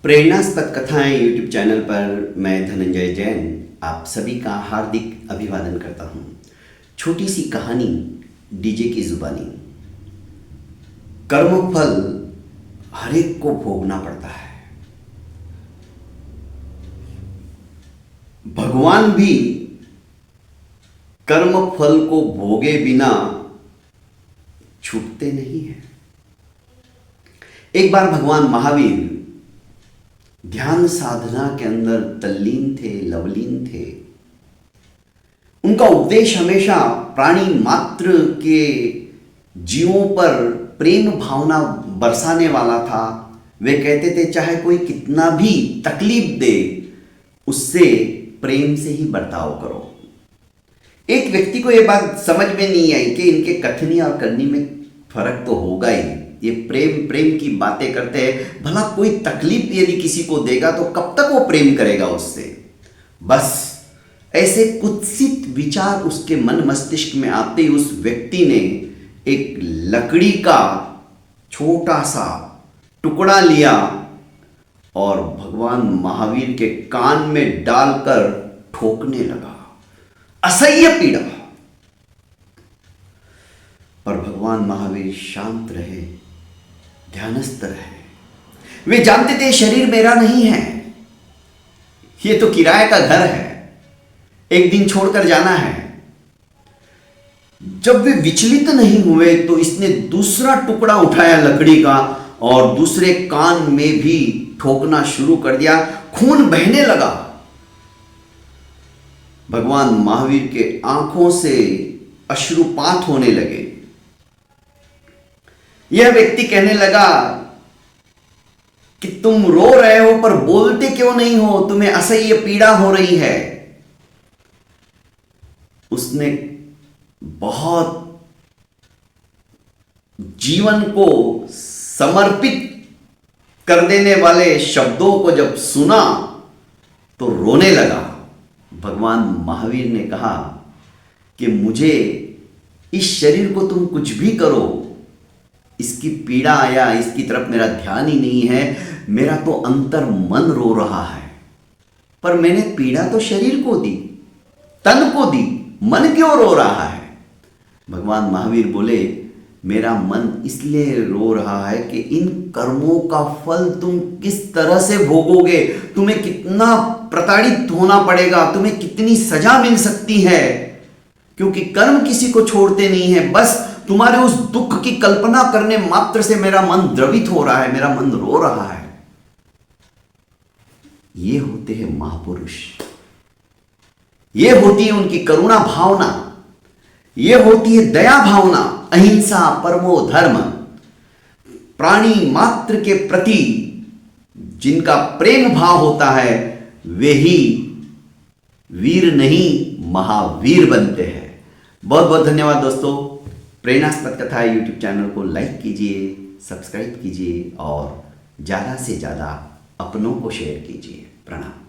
प्रेरणास्पद कथाएं YouTube channel पर मैं धनंजय जैन आप सभी का हार्दिक अभिवादन करता हूं। छोटी सी कहानी डीजे की जुबानी। कर्मफल हर एक को भोगना पड़ता है। भगवान भी कर्मफल को भोगे बिना छूटते नहीं हैं। एक बार भगवान महावीर ध्यान साधना के अंदर तल्लीन थे, लवलीन थे। उनका उपदेश हमेशा प्राणी मात्र के जीवों पर प्रेम भावना बरसाने वाला था। वे कहते थे चाहे कोई कितना भी तकलीफ दे उससे प्रेम से ही बर्ताव करो। एक व्यक्ति को यह बात समझ में नहीं आई कि इनके कथनी और करनी में फर्क तो होगा ही। ये प्रेम प्रेम की बातें करते हैं, भला कोई तकलीफ यदि किसी को देगा तो कब तक वो प्रेम करेगा उससे। बस ऐसे कुत्सित विचार उसके मन मस्तिष्क में आते ही उस व्यक्ति ने एक लकड़ी का छोटा सा टुकड़ा लिया और भगवान महावीर के कान में डालकर ठोकने लगा। असह्य पीड़ा। पर भगवान महावीर शांत रहे, ध्यानस्थ रहे। वे जानते थे शरीर मेरा नहीं है, ये तो किराए का घर है, एक दिन छोड़कर जाना है। जब वे विचलित नहीं हुए तो इसने दूसरा टुकड़ा उठाया लकड़ी का और दूसरे कान में भी ठोकना शुरू कर दिया। खून बहने लगा। भगवान महावीर के आंखों से अश्रुपात होने लगे। यह व्यक्ति कहने लगा कि तुम रो रहे हो पर बोलते क्यों नहीं हो, तुम्हें असह्य पीड़ा हो रही है। उसने बहुत जीवन को समर्पित कर देने वाले शब्दों को जब सुना तो रोने लगा। भगवान महावीर ने कहा कि मुझे इस शरीर को तुम कुछ भी करो, इसकी पीड़ा या इसकी तरफ मेरा ध्यान ही नहीं है। मेरा तो अंतर मन रो रहा है, पर मैंने पीड़ा तो शरीर को दी, तन को दी, मन क्यों रो रहा है। भगवान महावीर बोले मेरा मन इसलिए रो रहा है कि इन कर्मों का फल तुम किस तरह से भोगोगे, तुम्हें कितना प्रताड़ित होना पड़ेगा, तुम्हें कितनी सजा मिल सकती है। क्योंकि कर्म किसी को छोड़ते नहीं है। बस तुम्हारे उस दुख की कल्पना करने मात्र से मेरा मन द्रवित हो रहा है, मेरा मन रो रहा है। ये होते हैं महापुरुष। ये होती है उनकी करुणा भावना, ये होती है दया भावना, अहिंसा परमो धर्म। प्राणी मात्र के प्रति जिनका प्रेम भाव होता है वे ही वीर नहीं महावीर बनते हैं। बहुत बहुत धन्यवाद दोस्तों। प्रेरणास्पद कथा यूट्यूब चैनल को लाइक कीजिए, सब्सक्राइब कीजिए और ज़्यादा से ज़्यादा अपनों को शेयर कीजिए। प्रणाम।